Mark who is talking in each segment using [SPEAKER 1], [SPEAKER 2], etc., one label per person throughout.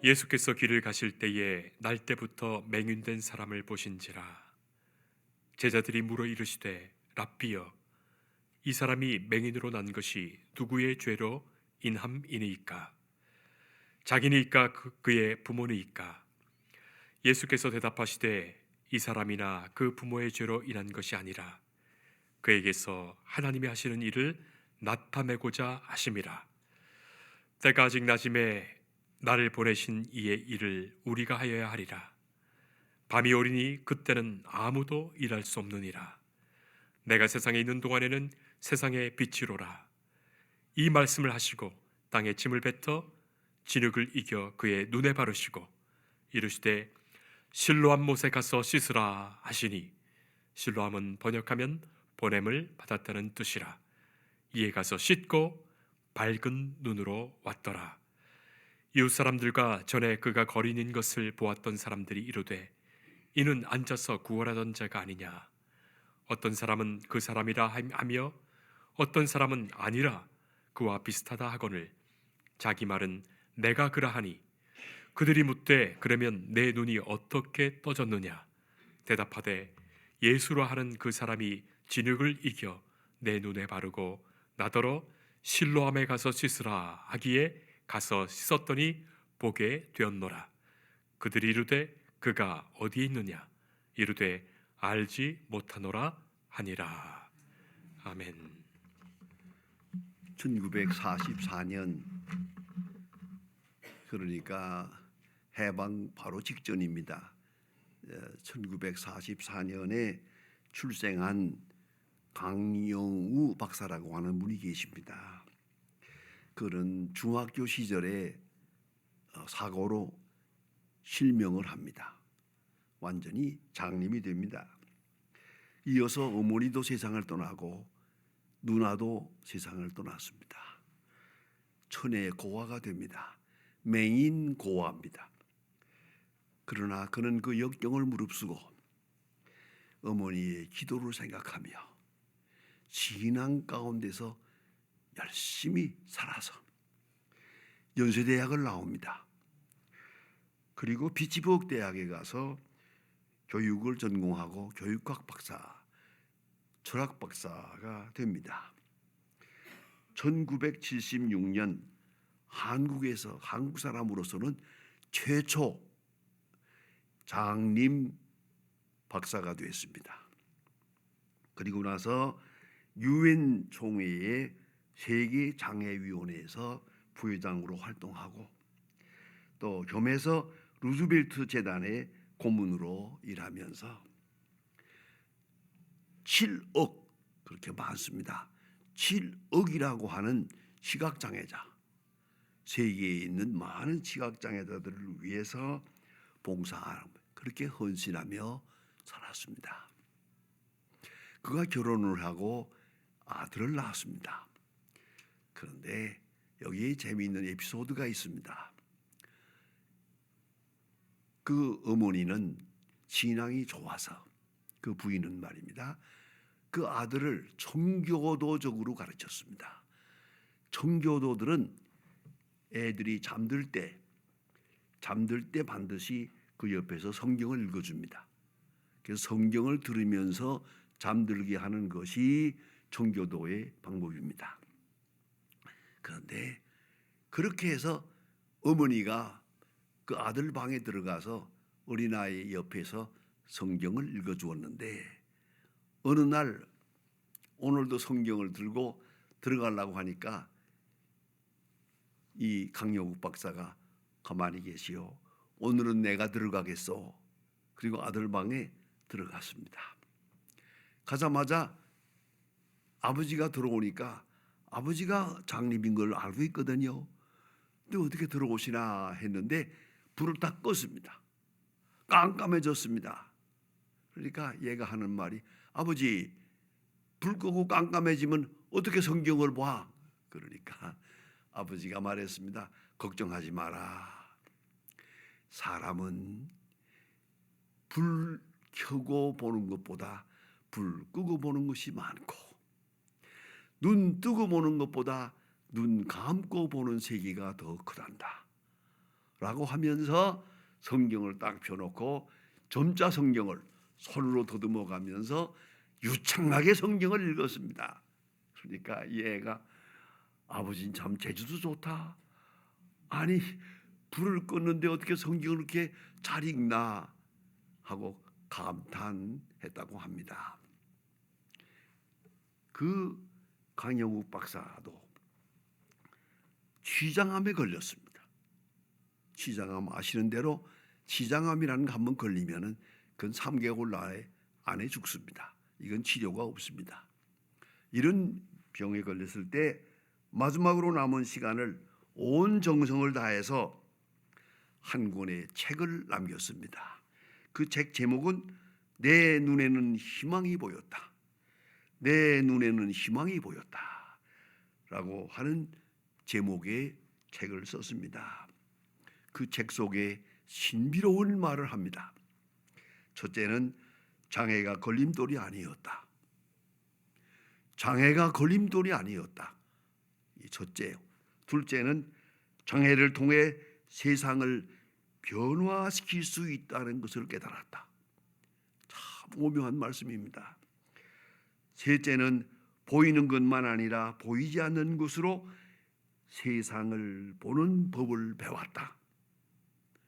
[SPEAKER 1] 예수께서 길을 가실 때에 날 때부터 맹인된 사람을 보신지라. 제자들이 물어 이르시되 랍비여, 이 사람이 맹인으로 난 것이 누구의 죄로 인함이니이까? 자기니이까 그의 부모니이까? 예수께서 대답하시되 이 사람이나 그 부모의 죄로 인한 것이 아니라 그에게서 하나님이 하시는 일을 나타내고자 하심이라. 때가 아직 낮음에 나를 보내신 이의 일을 우리가 하여야 하리라. 밤이 오리니 그때는 아무도 일할 수 없느니라. 내가 세상에 있는 동안에는 세상의 빛이로라. 이 말씀을 하시고 땅에 짐을 뱉어 진흙을 이겨 그의 눈에 바르시고 이르시되 실로암 못에 가서 씻으라 하시니, 실로암은 번역하면 보냄을 받았다는 뜻이라. 이에 가서 씻고 밝은 눈으로 왔더라. 이웃 사람들과 전에 그가 거린인 것을 보았던 사람들이 이르되 이는 앉아서 구걸하던 자가 아니냐. 어떤 사람은 그 사람이라 하며 어떤 사람은 아니라 그와 비슷하다 하거늘 자기 말은 내가 그러하니, 그들이 묻되 그러면 내 눈이 어떻게 떠졌느냐. 대답하되 예수라 하는 그 사람이 진흙을 이겨 내 눈에 바르고 나더러 실로암에 가서 씻으라 하기에 가서 씻었더니 보게 되었노라. 그들이 이르되 그가 어디에 있느냐. 이르되 알지 못하노라 하니라. 아멘.
[SPEAKER 2] 1944년, 그러니까 해방 바로 직전입니다. 1944년에 출생한 강영우 박사라고 하는 분이 계십니다. 그는 중학교 시절에 사고로 실명을 합니다. 완전히 장님이 됩니다. 이어서 어머니도 세상을 떠나고 누나도 세상을 떠났습니다. 천혜의 고아가 됩니다. 맹인 고아입니다. 그러나 그는 그 역경을 무릅쓰고 어머니의 기도를 생각하며 신앙 가운데서 열심히 살아서 연세대학을 나옵니다. 그리고 피츠버그 대학에 가서 교육을 전공하고 교육학 박사, 철학 박사가 됩니다. 1976년 한국에서 한국 사람으로서는 최초 장림 박사가 됐습니다. 그리고 나서 유엔 총회의 세계장애위원회에서 부회장으로 활동하고 또 겸해서 루즈벨트 재단의 고문으로 일하면서 7억, 그렇게 많습니다. 7억이라고 하는 시각장애자, 세계에 있는 많은 시각장애자들을 위해서 봉사하는, 그렇게 헌신하며 살았습니다. 그가 결혼을 하고 아들을 낳았습니다. 그런데 여기에 재미있는 에피소드가 있습니다. 그 어머니는 신앙이 좋아서, 그 부인은 말입니다, 그 아들을 청교도적으로 가르쳤습니다. 청교도들은 애들이 잠들 때 반드시 그 옆에서 성경을 읽어줍니다. 그래서 성경을 들으면서 잠들게 하는 것이 청교도의 방법입니다. 그런데 그렇게 해서 어머니가 그 아들 방에 들어가서 어린아이 옆에서 성경을 읽어주었는데 어느 날 오늘도 성경을 들고 들어가려고 하니까 이 강영욱 박사가 가만히 계시오. 오늘은 내가 들어가겠소. 그리고 아들 방에 들어갔습니다. 가자마자 아버지가 들어오니까 아버지가 장님인 걸 알고 있거든요. 근데 어떻게 들어오시나 했는데 불을 딱 껐습니다. 깜깜해졌습니다. 그러니까 얘가 하는 말이, 아버지, 불 끄고 깜깜해지면 어떻게 성경을 봐? 그러니까 아버지가 말했습니다. 걱정하지 마라. 사람은 불 켜고 보는 것보다 불 끄고 보는 것이 많고 눈 뜨고 보는 것보다 눈 감고 보는 세계가 더 크단다 라고 하면서 성경을 딱 펴놓고 점자 성경을 손으로 더듬어 가면서 유창하게 성경을 읽었습니다. 그러니까 얘가 아버지는 참 재주도 좋다. 아니 불을 껐는데 어떻게 성경을 이렇게 잘 읽나 하고 감탄했다고 합니다. 그 강영욱 박사도 취장암에 걸렸습니다. 취장암 아시는 대로 취장암이라는 거 한번 걸리면은 그건 3개월 안에 죽습니다. 이건 치료가 없습니다. 이런 병에 걸렸을 때 마지막으로 남은 시간을 온 정성을 다해서 한 권의 책을 남겼습니다. 그 책 제목은 내 눈에는 희망이 보였다. 내 눈에는 희망이 보였다. 라고 하는 제목의 책을 썼습니다. 그 책 속에 신비로운 말을 합니다. 첫째는 장애가 걸림돌이 아니었다. 장애가 걸림돌이 아니었다. 이 첫째요. 둘째는 장애를 통해 세상을 변화시킬 수 있다는 것을 깨달았다. 참 오묘한 말씀입니다. 셋째는 보이는 것만 아니라 보이지 않는 것으로 세상을 보는 법을 배웠다.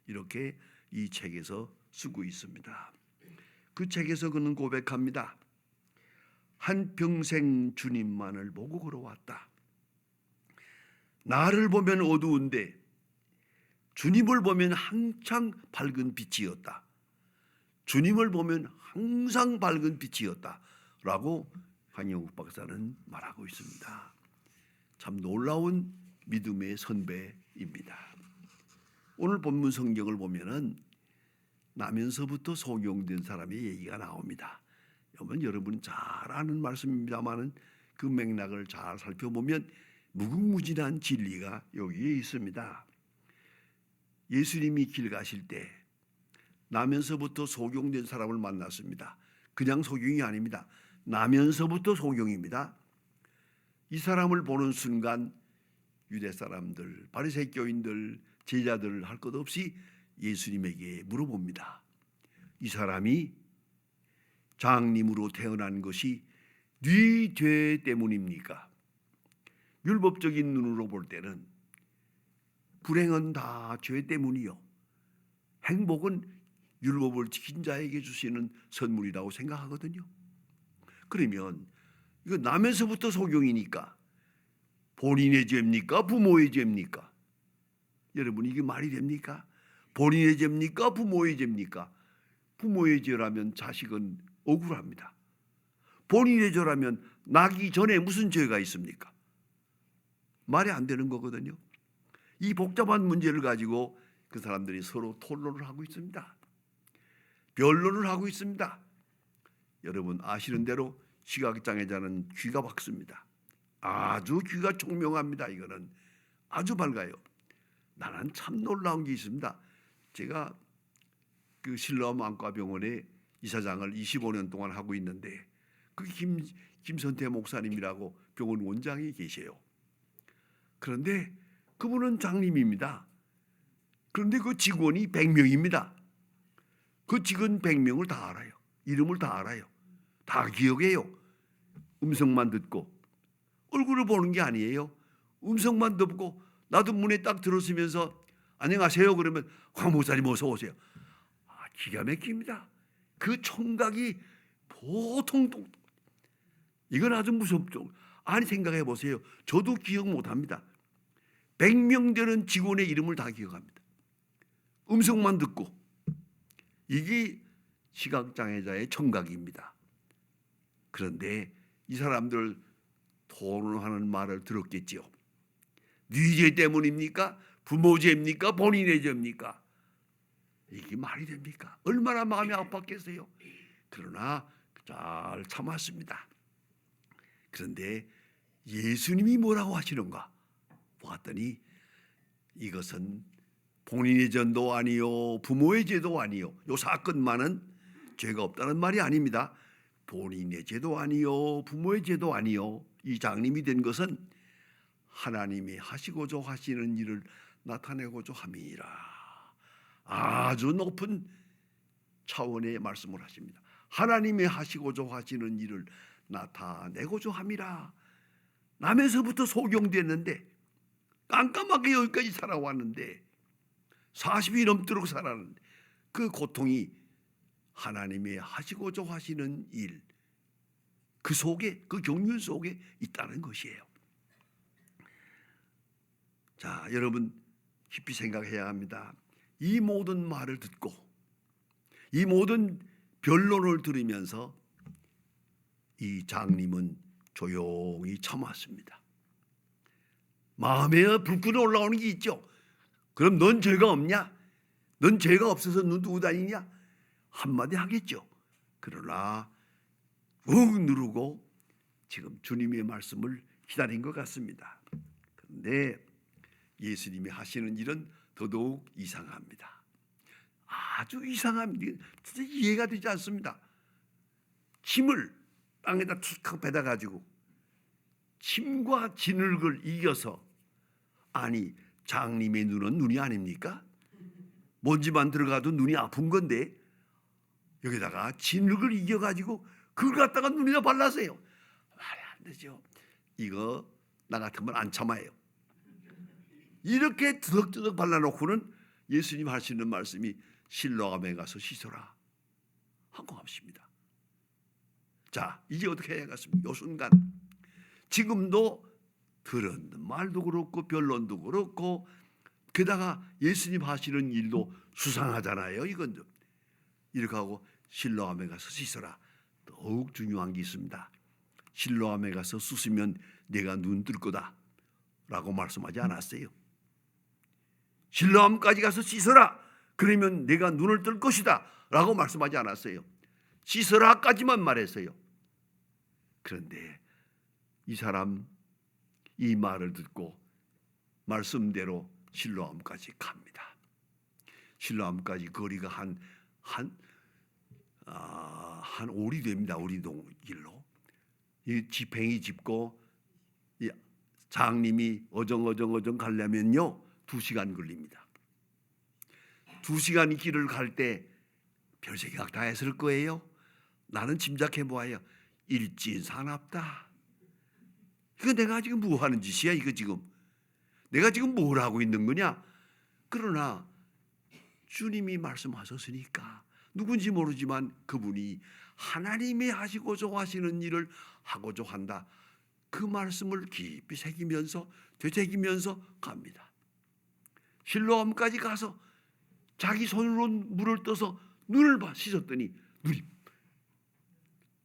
[SPEAKER 2] 이렇게 이 책에서 쓰고 있습니다. 그 책에서 그는 고백합니다. 한평생 주님만을 보고 걸어왔다. 나를 보면 어두운데 주님을 보면 항상 밝은 빛이었다. 주님을 보면 항상 밝은 빛이었다. 라고 강영욱 박사는 말하고 있습니다. 참 놀라운 믿음의 선배입니다. 오늘 본문 성경을 보면은 나면서부터 소경된 사람의 얘기가 나옵니다. 여러분 잘 아는 말씀입니다만은 그 맥락을 잘 살펴보면 무궁무진한 진리가 여기에 있습니다. 예수님이 길 가실 때 나면서부터 소경된 사람을 만났습니다. 그냥 소경이 아닙니다. 나면서부터 소경입니다. 이 사람을 보는 순간 유대 사람들, 바리새교인들, 제자들 할 것 없이 예수님에게 물어봅니다. 이 사람이 장님으로 태어난 것이 네 죄 때문입니까? 율법적인 눈으로 볼 때는 불행은 다 죄 때문이요. 행복은 율법을 지킨 자에게 주시는 선물이라고 생각하거든요. 그러면 이거 남에서부터 소경이니까 본인의 죄입니까? 부모의 죄입니까? 여러분 이게 말이 됩니까? 본인의 죄입니까? 부모의 죄입니까? 부모의 죄라면 자식은 억울합니다. 본인의 죄라면 나기 전에 무슨 죄가 있습니까? 말이 안 되는 거거든요. 이 복잡한 문제를 가지고 그 사람들이 서로 토론을 하고 있습니다. 변론을 하고 있습니다. 여러분 아시는 대로 시각장애자는 귀가 밝습니다. 아주 귀가 총명합니다. 이거는 아주 밝아요. 나는 참 놀라운 게 있습니다. 제가 그 실로암 안과병원의 이사장을 25년 동안 하고 있는데 그 김선태 목사님이라고 병원 원장이 계세요. 그런데 그분은 장님입니다. 그런데 그 직원이 100명입니다. 그 직원 100명을 다 알아요. 이름을 다 알아요. 다 기억해요. 음성만 듣고 얼굴을 보는 게 아니에요. 음성만 듣고 나도 문에 딱 들어서면서 안녕하세요 그러면 황 목사님 어서 오세요. 기가 막힙니다. 그 청각이 보통 이건 아주 무섭죠. 아니 생각해 보세요. 저도 기억 못합니다. 100명 되는 직원의 이름을 다 기억합니다. 음성만 듣고. 이게 시각장애자의 청각입니다. 그런데 이 사람들 토론하는 말을 들었겠지요. 네 죄 때문입니까? 부모 죄입니까? 본인의 죄입니까? 이게 말이 됩니까? 얼마나 마음이 아팠겠어요. 그러나 잘 참았습니다. 그런데 예수님이 뭐라고 하시는가 보았더니 이것은 본인의 죄도 아니요 부모의 죄도 아니요 요 사건만은 죄가 없다는 말이 아닙니다. 본인의 죄도 아니요 부모의 죄도 아니요 이 장님이 된 것은 하나님이 하시고자 하시는 일을 나타내고자 함이니라. 아주 높은 차원의 말씀을 하십니다. 하나님이 하시고자 하시는 일을 나타내고자 함이라. 남에서부터 소경됐는데 깜깜하게 여기까지 살아왔는데 40이 넘도록 살았는데 그 고통이 하나님이 하시고자 하시는 일, 그 속에, 그 경륜 속에 있다는 것이에요. 자, 여러분 깊이 생각해야 합니다. 이 모든 말을 듣고 이 모든 변론을 들으면서 이 장님은 조용히 참았습니다. 마음에 불끈 올라오는 게 있죠. 그럼 넌 죄가 없냐? 넌 죄가 없어서 눈 뜨고 다니냐? 한마디 하겠죠. 그러나 욱 누르고 지금 주님의 말씀을 기다린 것 같습니다. 그런데 예수님이 하시는 일은 더더욱 이상합니다. 아주 이상합니다. 진짜 이해가 되지 않습니다. 침을 땅에다 툭 베다가지고 침과 진흙을 이겨서, 아니 장님의 눈은 눈이 아닙니까? 먼지만 들어가도 눈이 아픈 건데 여기다가 진흙을 이겨가지고 그걸 갖다가 눈에다 발라서요. 말이 안 되죠. 이거 나 같으면 안 참아요. 이렇게 드덕드덕 발라놓고는 예수님 하시는 말씀이 실로암에 가서 씻어라 하고 하십니다. 자, 이제 어떻게 해야겠습니까? 이 순간 지금도 들은 말도 그렇고 변론도 그렇고 게다가 예수님 하시는 일도 수상하잖아요. 이건 좀 이렇게 하고 실로암에 가서 씻어라. 더욱 중요한 게 있습니다. 실로암에 가서 씻으면 내가 눈 뜰 거다 라고 말씀하지 않았어요. 실로암까지 가서 씻어라. 그러면 내가 눈을 뜰 것이다 라고 말씀하지 않았어요. 씻어라까지만 말했어요. 그런데 이 사람 이 말을 듣고 말씀대로 실로암까지 갑니다. 실로암까지 거리가 한 오리 됩니다. 오리동 길로. 이 지팽이 짚고 이 장님이 어정어정 가려면요 2시간 걸립니다. 2시간 길을 갈 때 별 생각 다 했을 거예요. 나는 짐작해 보아요. 일진사납다. 이거 내가 지금 뭐 하는 짓이야? 이거 지금 내가 지금 뭘 하고 있는 거냐? 그러나 주님이 말씀하셨으니까 누군지 모르지만 그분이 하나님이 하시고자 하시는 일을 하고자 한다. 그 말씀을 깊이 새기면서 되새기면서 갑니다. 실로암까지 가서 자기 손으로 물을 떠서 눈을 씻었더니 눈이,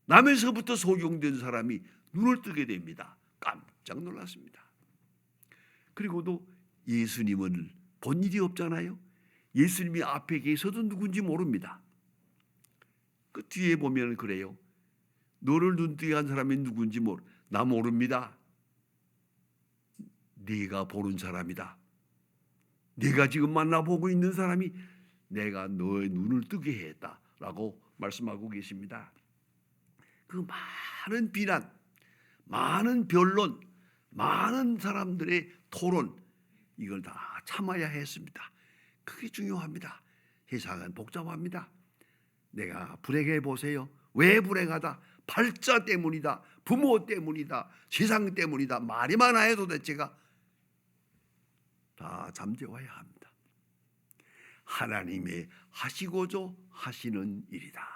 [SPEAKER 2] 남에서부터 소경된 사람이 눈을 뜨게 됩니다. 깜짝 놀랐습니다. 그리고도 예수님은 본 일이 없잖아요. 예수님이 앞에 계셔도 누군지 모릅니다. 그 뒤에 보면 그래요. 너를 눈뜨게 한 사람이 누군지 나 모릅니다. 네가 보는 사람이다. 네가 지금 만나보고 있는 사람이 내가 너의 눈을 뜨게 했다라고 말씀하고 계십니다. 그 많은 비난, 많은 변론, 많은 사람들의 토론, 이걸 다 참아야 했습니다. 그게 중요합니다. 세상은 복잡합니다. 내가 불행해 보세요. 왜 불행하다? 팔자 때문이다. 부모 때문이다. 세상 때문이다. 말이 많아요. 도대체가 다 잠재워야 합니다. 하나님의 하시고자 하시는 일이다.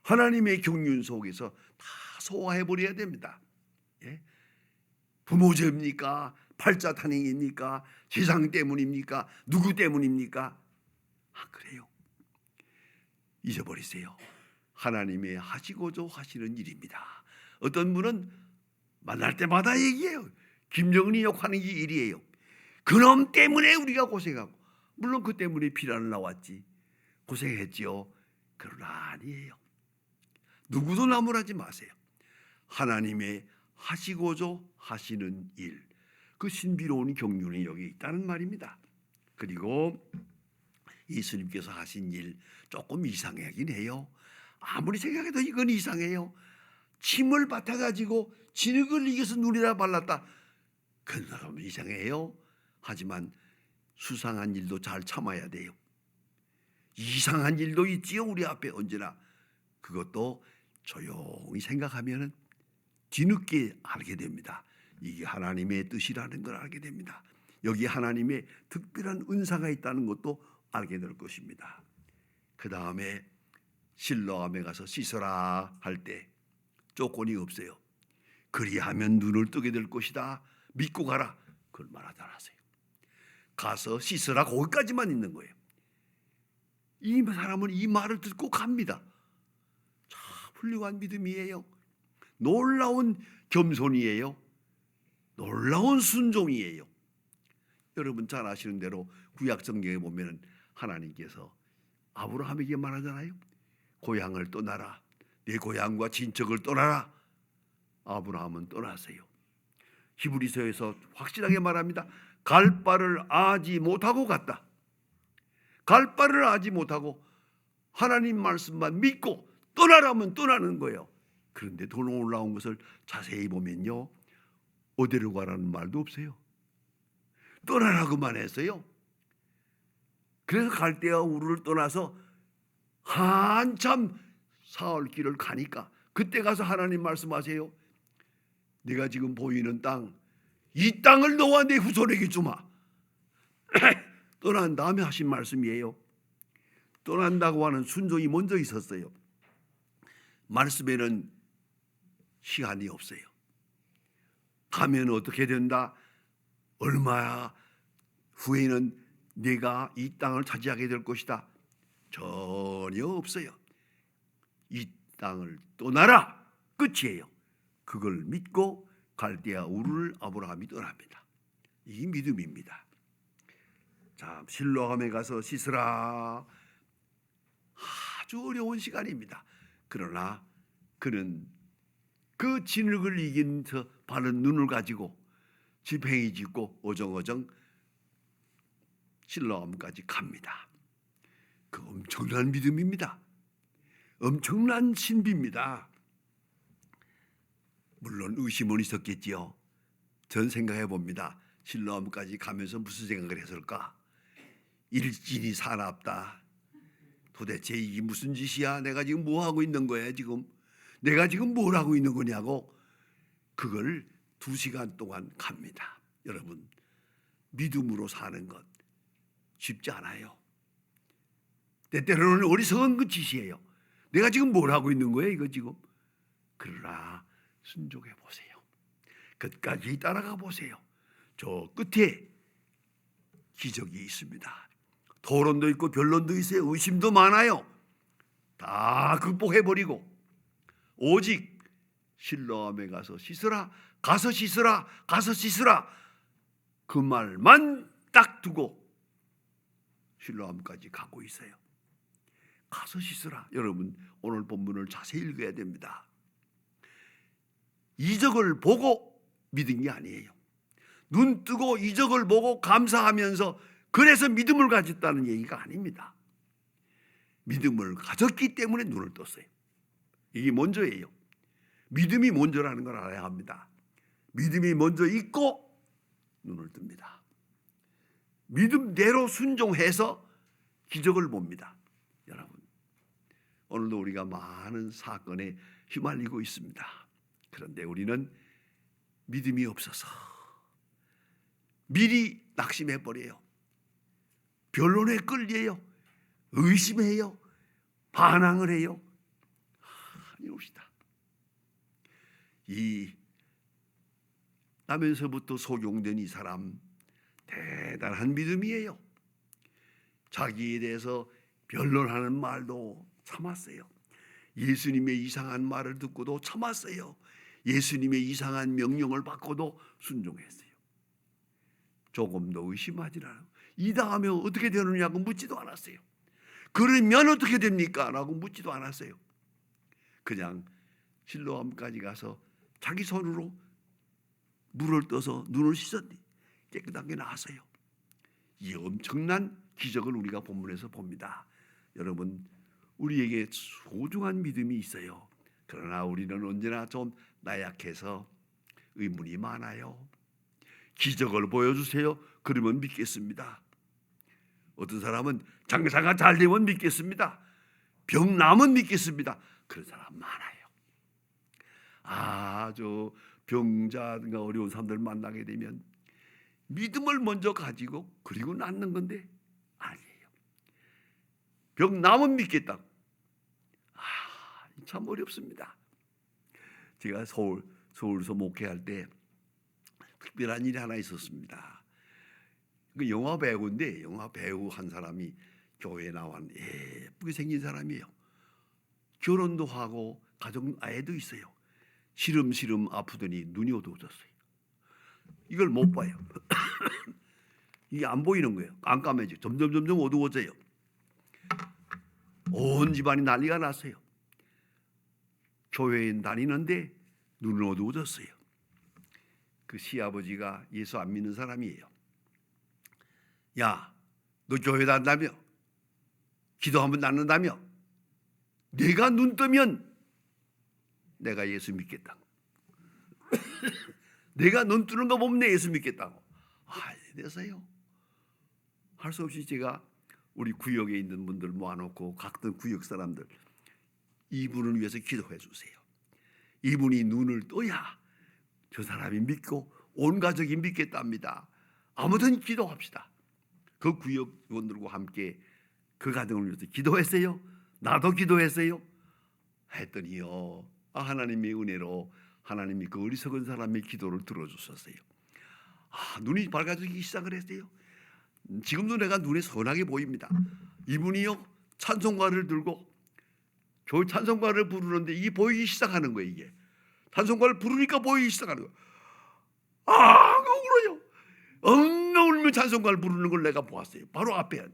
[SPEAKER 2] 하나님의 경륜 속에서 다 소화해버려야 됩니다. 예? 부모 죄입니까? 팔자 탄핵입니까? 세상 때문입니까? 누구 때문입니까? 그래요. 잊어버리세요. 하나님의 하시고자 하시는 일입니다. 어떤 분은 만날 때마다 얘기해요. 김정은이 욕하는 게 일이에요. 그놈 때문에 우리가 고생하고, 물론 그 때문에 비난을 나왔지. 고생했지요. 그러나 아니에요. 누구도 나무라지 마세요. 하나님의 하시고자 하시는 일, 그 신비로운 경륜이 여기 있다는 말입니다. 그리고 예수님께서 하신 일 조금 이상하긴 해요. 아무리 생각해도 이건 이상해요. 침을 받아가지고 진흙을 이겨서 눈에다 발랐다. 그건 이상해요. 하지만 수상한 일도 잘 참아야 돼요. 이상한 일도 있지요. 우리 앞에 언제나. 그것도 조용히 생각하면 뒤늦게 알게 됩니다. 이게 하나님의 뜻이라는 걸 알게 됩니다. 여기 하나님의 특별한 은사가 있다는 것도 알게 될 것입니다. 그 다음에 실로암에 가서 씻어라 할 때 조건이 없어요. 그리하면 눈을 뜨게 될 것이다. 믿고 가라. 그걸 말하지 않았어요. 가서 씻어라 거기까지만 있는 거예요. 이 사람은 이 말을 듣고 갑니다. 참 훌륭한 믿음이에요. 놀라운 겸손이에요. 놀라운 순종이에요. 여러분 잘 아시는 대로 구약 성경에 보면은 하나님께서 아브라함에게 말하잖아요. 고향을 떠나라. 내 고향과 친척을 떠나라. 아브라함은 떠났어요. 히브리서에서 확실하게 말합니다. 갈 바를 아지 못하고 갔다. 갈 바를 아지 못하고 하나님 말씀만 믿고 떠나라면 떠나는 거예요. 그런데 더 놀라운 것을 자세히 보면요, 어디로 가라는 말도 없어요. 떠나라고만 했어요. 그래서 갈대아 우르를 떠나서 한참 사흘 길을 가니까 그때 가서 하나님 말씀하세요. 네가 지금 보이는 땅, 이 땅을 너와 네 후손에게 주마. 떠난 다음에 하신 말씀이에요. 떠난다고 하는 순종이 먼저 있었어요. 말씀에는 시간이 없어요. 가면 어떻게 된다? 얼마 후에는 네가 이 땅을 차지하게 될 것이다. 전혀 없어요. 이 땅을 떠나라. 끝이에요. 그걸 믿고 갈대아 우르를 아브라함이 떠납니다. 이 믿음입니다. 자, 실로암에 가서 씻으라. 아주 어려운 시간입니다. 그러나 그는 그 진흙을 이긴 저 바른 눈을 가지고 지팽이 짚고 어정어정 실로암까지 갑니다. 그 엄청난 믿음입니다. 엄청난 신비입니다. 물론 의심은 있었겠지요. 전 생각해 봅니다. 실로암까지 가면서 무슨 생각을 했을까? 일진이 사납다. 도대체 이게 무슨 짓이야? 내가 지금 뭐 하고 있는 거야 지금? 내가 지금 뭘 하고 있는 거냐고. 그걸 2시간 동안 갑니다. 여러분, 믿음으로 사는 것 쉽지 않아요. 때때로는 어리석은 그 짓이에요. 내가 지금 뭘 하고 있는 거예요 이거 지금? 그러나 순종해 보세요. 끝까지 따라가 보세요. 저 끝에 기적이 있습니다. 토론도 있고 변론도 있어요. 의심도 많아요. 다 극복해버리고 오직 실로암에 가서 씻으라, 가서 씻으라, 가서 씻으라, 그 말만 딱 두고 실로암까지 가고 있어요. 가서 씻으라. 여러분 오늘 본문을 자세히 읽어야 됩니다. 이적을 보고 믿은 게 아니에요. 눈 뜨고 이적을 보고 감사하면서 그래서 믿음을 가졌다는 얘기가 아닙니다. 믿음을 가졌기 때문에 눈을 떴어요. 이게 먼저예요. 믿음이 먼저라는 걸 알아야 합니다. 믿음이 먼저 있고 눈을 뜹니다. 믿음대로 순종해서 기적을 봅니다. 여러분, 오늘도 우리가 많은 사건에 휘말리고 있습니다. 그런데 우리는 믿음이 없어서 미리 낙심해버려요. 변론에 끌려요. 의심해요. 반항을 해요. 아니옵시다. 이 나면서부터 속용된 이 사람 대단한 믿음이에요. 자기에 대해서 변론하는 말도 참았어요. 예수님의 이상한 말을 듣고도 참았어요. 예수님의 이상한 명령을 받고도 순종했어요. 조금도 의심하지 않아요. 이 다음에 어떻게 되느냐고 묻지도 않았어요. 그러면 어떻게 됩니까? 라고 묻지도 않았어요. 그냥 실로암까지 가서 자기 손으로 물을 떠서 눈을 씻었니 깨끗하게 나왔어요. 이 엄청난 기적을 우리가 본문에서 봅니다. 여러분, 우리에게 소중한 믿음이 있어요. 그러나 우리는 언제나 좀 나약해서 의문이 많아요. 기적을 보여주세요. 그러면 믿겠습니다. 어떤 사람은 장사가 잘 되면 믿겠습니다. 병 나면 믿겠습니다. 그런 사람 많아요. 저 병자든가 어려운 사람들 만나게 되면 믿음을 먼저 가지고 그리고 낫는 건데 아니에요. 병 나면 믿겠다. 참 어렵습니다. 제가 서울서 목회할 때 특별한 일이 하나 있었습니다. 그 영화 배우인데 영화 배우 한 사람이 교회에 나왔는데 예쁘게 생긴 사람이에요. 결혼도 하고 가정 아이도 있어요. 시름시름 아프더니 눈이 어두워졌어요. 이걸 못 봐요. 이게 안 보이는 거예요. 깜깜해져. 점점 어두워져요. 온 집안이 난리가 났어요. 교회에 다니는데 눈은 어두워졌어요. 그 시아버지가 예수 안 믿는 사람이에요. 야, 너 교회 다닌다며? 기도하면 낫는다며? 내가 눈 뜨면 내가 예수 믿겠다고. 내가 눈 뜨는 거 보면 내 예수 믿겠다고. 이래서요. 할 수 없이 제가 우리 구역에 있는 분들 모아놓고 각종 구역 사람들 이분을 위해서 기도해 주세요. 이분이 눈을 떠야 저 사람이 믿고 온 가족이 믿겠답니다. 아무튼 기도합시다. 그 구역원들과 함께 그 가정을 위해서 기도했어요. 나도 기도했어요. 했더니요, 하나님의 은혜로 하나님이 그 어리석은 사람의 기도를 들어주셨어요. 눈이 밝아지기 시작을 했어요. 지금도 내가 눈에 선하게 보입니다. 이분이요, 찬송가를 들고 찬송가를 부르는데 이게 보이기 시작하는 거예요. 이게 찬송가를 부르니까 보이기 시작하는 거예요. 울어요. 울며 찬송가를 부르는 걸 내가 보았어요. 바로 앞에.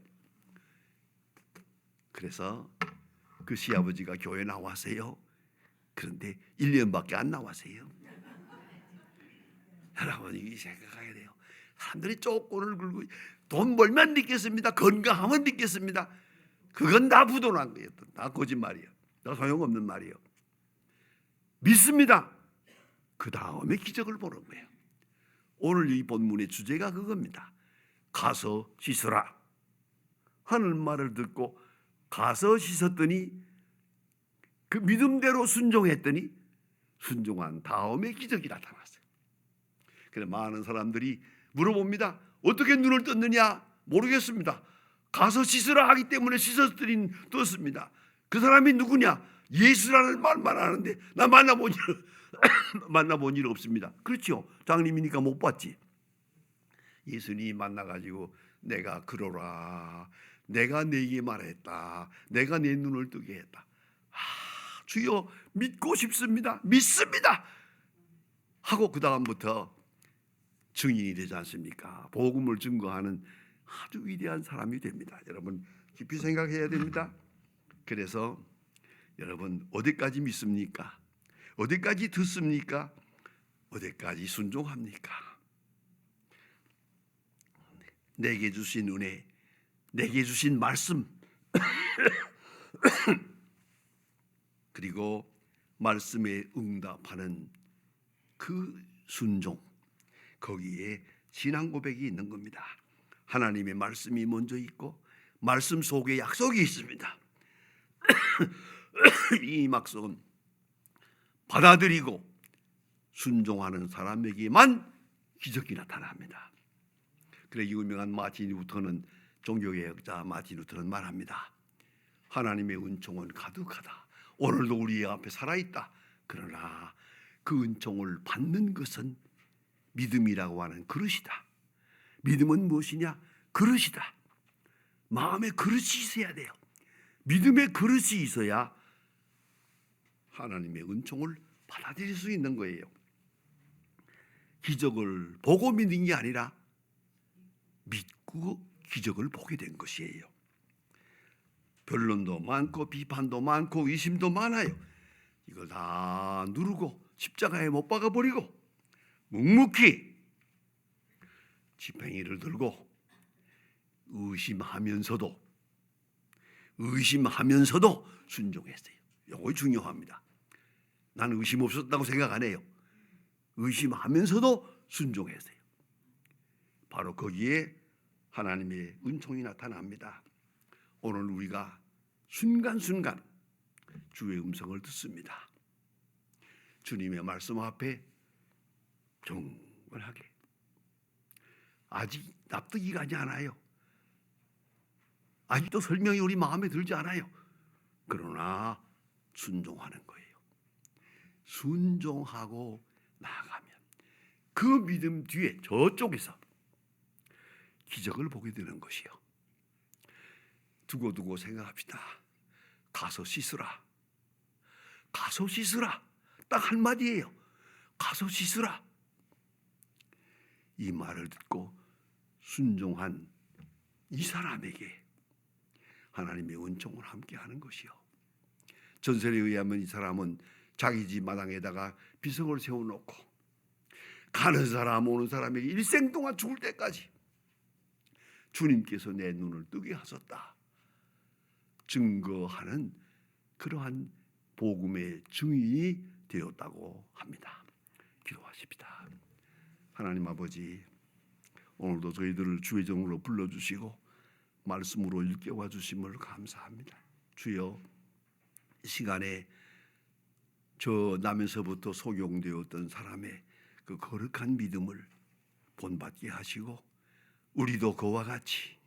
[SPEAKER 2] 그래서 그 시아버지가 교회 나왔어요. 그런데 1년밖에 안 나왔어요. 여러분, 이게 생각해야 돼요. 사람들이 쪼꼬를 굴고 돈 벌면 믿겠습니다. 건강하면 믿겠습니다. 그건 다 부도난 거예요. 다 거짓말이에요. 다 소용없는 말이에요. 믿습니다. 그 다음에 기적을 보는 거예요. 오늘 이 본문의 주제가 그겁니다. 가서 씻으라 하는 말을 듣고 가서 씻었더니 그 믿음대로 순종했더니 순종한 다음에 기적이 나타났어요. 그래서 많은 사람들이 물어봅니다. 어떻게 눈을 떴느냐? 모르겠습니다. 가서 씻으라 하기 때문에 씻었더니 떴습니다. 그 사람이 누구냐? 예수라는 말만 하는데 나 만나본 일 없습니다. 그렇죠. 장님이니까 못 봤지. 예수님 만나가지고 내가 그러라. 내가 네게 말했다. 내가 내 눈을 뜨게 했다. 주여 믿고 싶습니다. 믿습니다. 하고 그 다음부터 증인이 되지 않습니까? 복음을 증거하는 아주 위대한 사람이 됩니다. 여러분 깊이 생각해야 됩니다. 그래서 여러분 어디까지 믿습니까? 어디까지 듣습니까? 어디까지 순종합니까? 내게 주신 은혜, 내게 주신 말씀 그리고 말씀에 응답하는 그 순종, 거기에 신앙 고백이 있는 겁니다. 하나님의 말씀이 먼저 있고 말씀 속에 약속이 있습니다. 이 약속은 받아들이고 순종하는 사람에게만 기적이 나타납니다. 그래 유명한 마틴 루터는 종교개혁자 마틴 루터는 말합니다. 하나님의 은총은 가득하다. 오늘도 우리 앞에 살아있다. 그러나 그 은총을 받는 것은 믿음이라고 하는 그릇이다. 믿음은 무엇이냐? 그릇이다. 마음의 그릇이 있어야 돼요. 믿음의 그릇이 있어야 하나님의 은총을 받아들일 수 있는 거예요. 기적을 보고 믿는 게 아니라 믿고 기적을 보게 된 것이에요. 변론도 많고 비판도 많고 의심도 많아요. 이걸 다 누르고 십자가에 못 박아버리고 묵묵히 지팡이를 들고 의심하면서도 순종했어요. 이거 중요합니다. 나는 의심 없었다고 생각 안 해요. 의심하면서도 순종했어요. 바로 거기에 하나님의 은총이 나타납니다. 오늘 우리가 순간순간 주의 음성을 듣습니다. 주님의 말씀 앞에 경건하게, 아직 납득이 가지 않아요. 아직도 설명이 우리 마음에 들지 않아요. 그러나 순종하는 거예요. 순종하고 나아가면 그 믿음 뒤에 저쪽에서 기적을 보게 되는 것이요. 두고두고 생각합시다. 가서 씻으라. 가서 씻으라. 딱 한마디예요. 가서 씻으라. 이 말을 듣고 순종한 이 사람에게 하나님의 은총을 함께 하는 것이요. 전설에 의하면 이 사람은 자기 집 마당에다가 비석을 세워놓고 가는 사람 오는 사람에게 일생 동안 죽을 때까지 주님께서 내 눈을 뜨게 하셨다 증거하는 그러한 복음의 증인이 되었다고 합니다. 기도하십시다. 하나님 아버지, 오늘도 저희들을 주의 정으로 불러주시고 말씀으로 일깨워 주심을 감사합니다. 주여, 이 시간에 저 남에서부터 소경되었던 사람의 그 거룩한 믿음을 본받게 하시고 우리도 그와 같이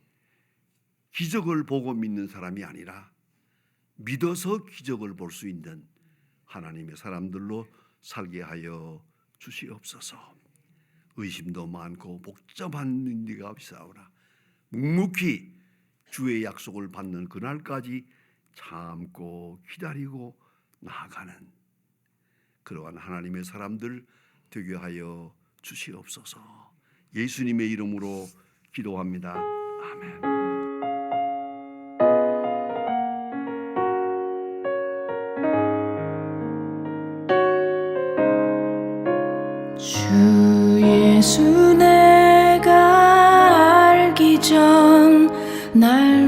[SPEAKER 2] 기적을 보고 믿는 사람이 아니라 믿어서 기적을 볼 수 있는 하나님의 사람들로 살게 하여 주시옵소서. 의심도 많고 복잡한 문제가 없사오나 묵묵히 주의 약속을 받는 그날까지 참고 기다리고 나아가는 그러한 하나님의 사람들 되게 하여 주시옵소서. 예수님의 이름으로 기도합니다. 아멘.
[SPEAKER 3] 주 예수 내가 알기 전 날